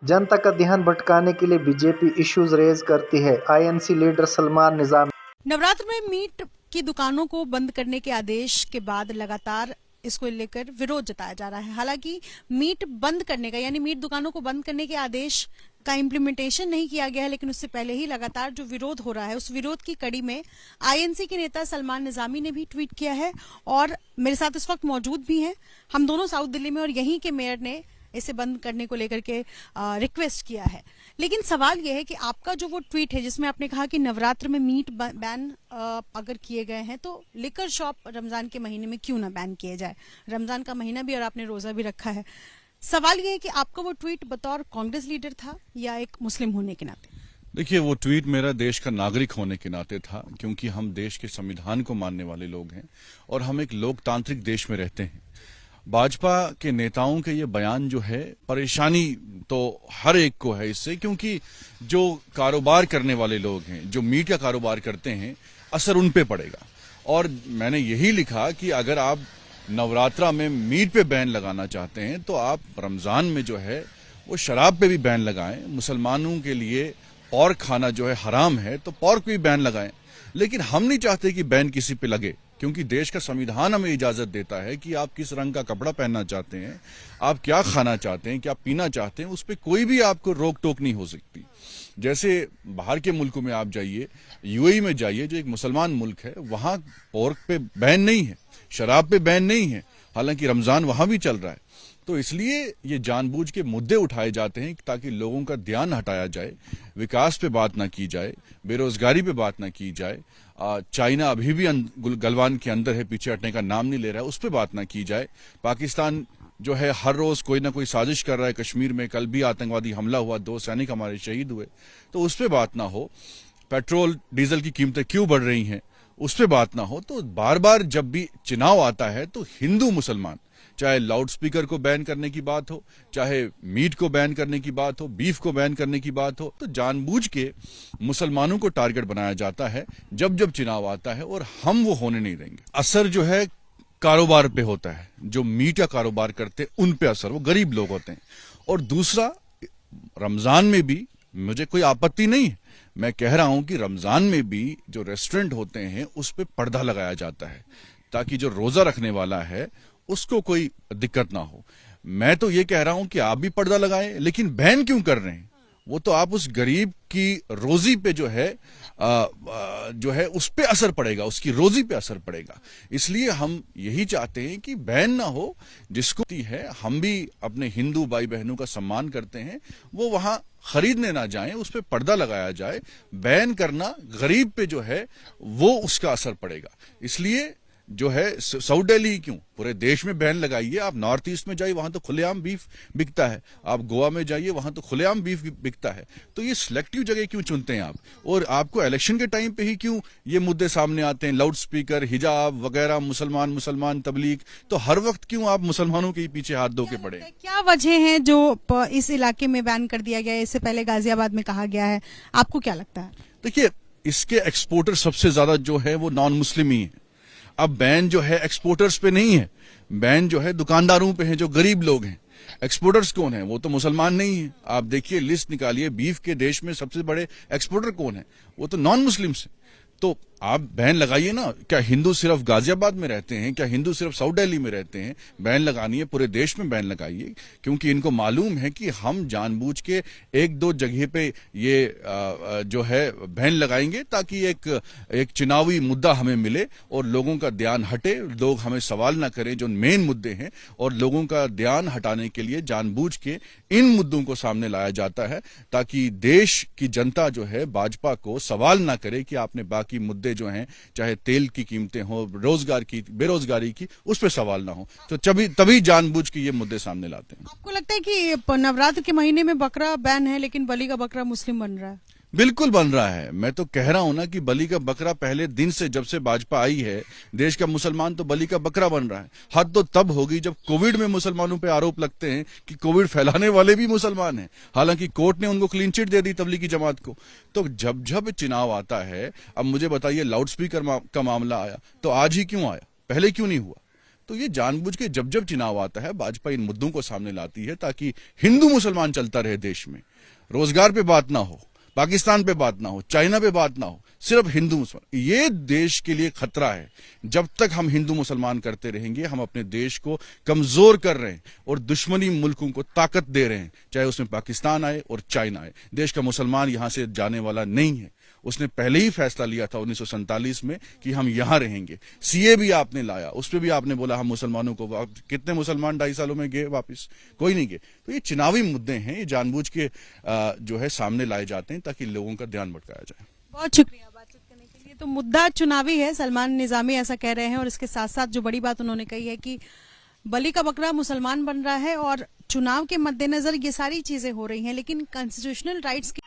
जनता का ध्यान भटकाने के लिए बीजेपी इश्यूज रेज करती है। INC leader Salman Nizami. नवरात्र में मीट की दुकानों को बंद करने के आदेश के बाद लगातार इसको लेकर विरोध जताया जा रहा है। हालांकि मीट बंद करने का यानी मीट दुकानों को बंद करने के आदेश का इम्प्लीमेंटेशन नहीं किया गया है, लेकिन उससे पहले ही लगातार जो विरोध हो रहा है उस विरोध की कड़ी में आईएनसी के नेता सलमान निजामी ने भी ट्वीट किया है और मेरे साथ इस वक्त मौजूद भी हैं। हम दोनों साउथ दिल्ली में और यहीं के मेयर ने इसे बंद करने को लेकर के रिक्वेस्ट किया है। लेकिन सवाल यह है कि आपका जो वो ट्वीट है जिसमें आपने कहा कि नवरात्र में मीट बैन अगर किए गए हैं तो लिकर शॉप रमजान के महीने में क्यों ना बैन किए जाए। रमजान का महीना भी और आपने रोजा भी रखा है। सवाल यह है कि आपका वो ट्वीट बतौर कांग्रेस लीडर था या एक मुस्लिम होने के नाते? देखिए, वो ट्वीट मेरा देश का नागरिक होने के नाते था, क्योंकि हम देश के संविधान को मानने वाले लोग हैं और हम एक लोकतांत्रिक देश में रहते हैं। भाजपा के नेताओं के ये बयान जो है, परेशानी तो हर एक को है इससे, क्योंकि जो कारोबार करने वाले लोग हैं, जो मीट का कारोबार करते हैं, असर उन पे पड़ेगा। और मैंने यही लिखा कि अगर आप नवरात्रा में मीट पे बैन लगाना चाहते हैं तो आप रमजान में जो है वो शराब पे भी बैन लगाएं। मुसलमानों के लिए पॉर्क खाना जो है हराम है, तो पॉर्क पे भी बैन लगाएं। लेकिन हम नहीं चाहते कि बैन किसी पे लगे, क्योंकि देश का संविधान हमें इजाजत देता है कि आप किस रंग का कपड़ा पहनना चाहते हैं, आप क्या खाना चाहते हैं, क्या पीना चाहते हैं, उस पर कोई भी आपको रोक टोक नहीं हो सकती। जैसे बाहर के मुल्कों में आप जाइए, यूएई में जाइए जो एक मुसलमान मुल्क है, वहां पोर्क पे बैन नहीं है, शराब पे बैन नहीं है, हालांकि रमजान वहां भी चल रहा है। तो इसलिए ये जानबूझ के मुद्दे उठाए जाते हैं ताकि लोगों का ध्यान हटाया जाए, विकास पे बात ना की जाए, बेरोजगारी पे बात ना की जाए। चाइना अभी भी गलवान के अंदर है, पीछे हटने का नाम नहीं ले रहा है, उस पर बात ना की जाए। पाकिस्तान जो है हर रोज कोई ना कोई साजिश कर रहा है। कश्मीर में कल भी आतंकवादी हमला हुआ, 2 सैनिक हमारे शहीद हुए, तो उस पर बात ना हो। पेट्रोल डीजल की कीमतें क्यों बढ़ रही हैं, उस पर बात ना हो। तो बार बार जब भी चुनाव आता है तो हिंदू मुसलमान, चाहे लाउड स्पीकर को बैन करने की बात हो, चाहे मीट को बैन करने की बात हो, बीफ को बैन करने की बात हो, तो जानबूझ के मुसलमानों को टारगेट बनाया जाता है जब जब चुनाव आता है, और हम वो होने नहीं देंगे। असर जो है कारोबार पे होता है, जो मीट का कारोबार करते हैं उन पे असर, वो गरीब लोग होते हैं। और दूसरा, रमजान में भी मुझे कोई आपत्ति नहीं है, मैं कह रहा हूं कि रमजान में भी जो रेस्टोरेंट होते हैं उस पे पर्दा लगाया जाता है ताकि जो रोजा रखने वाला है उसको कोई दिक्कत ना हो। मैं तो ये कह रहा हूं कि आप भी पर्दा लगाएं, लेकिन बैन क्यों कर रहे हैं? वो तो आप उस गरीब की रोजी पे जो है उस पे असर पड़ेगा, उसकी रोजी पे असर पड़ेगा। इसलिए हम यही चाहते हैं कि बैन ना हो। जिसको है, हम भी अपने हिंदू भाई बहनों का सम्मान करते हैं, वो वहां खरीदने ना जाएं, उस पे पर्दा लगाया जाए। बैन करना गरीब पे जो है वो उसका असर पड़ेगा। इसलिए जो है साउथ दिल्ली क्यों, पूरे देश में बैन लगाइए। आप नॉर्थ ईस्ट में जाइए, वहां तो खुलेआम बीफ बिकता है। आप गोवा में जाइए, वहां तो खुलेआम बीफ बिकता है। तो ये सिलेक्टिव जगह क्यों चुनते हैं आप? और आपको इलेक्शन के टाइम पे ही क्यों ये मुद्दे सामने आते हैं, लाउड स्पीकर, हिजाब वगैरह, मुसलमान तबलीग, तो हर वक्त क्यों आप मुसलमानों के पीछे हाथ धो के पड़े? क्या वजह है जो इस इलाके में बैन कर दिया गया है? इससे पहले गाजियाबाद में कहा गया है, आपको क्या लगता है? देखिए, इसके एक्सपोर्टर सबसे ज्यादा जो है वो नॉन मुस्लिम ही है। अब बैन जो है एक्सपोर्टर्स पे नहीं है, बैन जो है दुकानदारों पे है, जो गरीब लोग हैं। एक्सपोर्टर्स कौन है? वो तो मुसलमान नहीं है। आप देखिए, लिस्ट निकालिए, बीफ के देश में सबसे बड़े एक्सपोर्टर कौन है? वो तो नॉन मुस्लिम्स है। तो आप बैन लगाइए ना। क्या हिंदू सिर्फ गाजियाबाद में रहते हैं? क्या हिंदू सिर्फ साउथ दिल्ली में रहते हैं? बैन लगानी है, पूरे देश में बैन लगाइए, क्योंकि इनको मालूम है कि हम जानबूझ के 1-2 जगह पे ये जो है बैन लगाएंगे ताकि एक चुनावी मुद्दा हमें मिले और लोगों का ध्यान हटे, लोग हमें सवाल ना करें जो मेन मुद्दे हैं। और लोगों का ध्यान हटाने के लिए जानबूझ के इन मुद्दों को सामने लाया जाता है ताकि देश की जनता जो है भाजपा को सवाल ना करे कि आपने बाकी मुद्दे जो हैं, चाहे तेल की कीमतें हो, रोजगार की, बेरोजगारी की, उस पर सवाल ना हो। तो तभी जानबूझ के ये मुद्दे सामने लाते हैं। आपको लगता है कि नवरात्र के महीने में बकरा बैन है लेकिन बलि का बकरा मुस्लिम बन रहा है? बिल्कुल बन रहा है। मैं तो कह रहा हूं ना कि बलि का बकरा पहले दिन से, जब से भाजपा आई है, देश का मुसलमान तो बलि का बकरा बन रहा है। हद तो तब होगी जब कोविड में मुसलमानों पे आरोप लगते हैं कि कोविड फैलाने वाले भी मुसलमान हैं, हालांकि कोर्ट ने उनको क्लीन चिट दे दी तबलीगी जमात को। तो जब जब चुनाव आता है, अब मुझे बताइए, लाउड स्पीकर का मामला आया तो आज ही क्यों आया, पहले क्यों नहीं हुआ? तो ये जानबूझ के जब जब चुनाव आता है भाजपा इन मुद्दों को सामने लाती है ताकि हिंदू मुसलमान चलता रहे देश में, रोजगार पे बात ना हो, पाकिस्तान पे बात ना हो, चाइना पे बात ना हो, सिर्फ हिंदू मुसलमान। ये देश के लिए खतरा है। जब तक हम हिंदू मुसलमान करते रहेंगे हम अपने देश को कमजोर कर रहे हैं और दुश्मनी मुल्कों को ताकत दे रहे हैं, चाहे उसमें पाकिस्तान आए और चाइना आए। देश का मुसलमान यहां से जाने वाला नहीं है। उसने पहले ही फैसला लिया था 1947 में कि हम यहां रहेंगे। सीए भी आपने लाया, उस पर भी आपने बोला हम मुसलमानों को, कितने मुसलमान 2.5 सालों में गए वापस? कोई नहीं गए। तो ये चुनावी मुद्दे हैं, ये जानबूझ के जो है सामने लाए जाते हैं ताकि लोगों का ध्यान भटकाया जाए। बहुत शुक्रिया बातचीत करने के लिए। तो मुद्दा चुनावी है, सलमान निजामी ऐसा कह रहे हैं, और इसके साथ साथ जो बड़ी बात उन्होंने कही है कि बलि का बकरा मुसलमान बन रहा है और चुनाव के मद्देनजर ये सारी चीजें हो रही हैं, लेकिन कॉन्स्टिट्यूशनल राइट्स की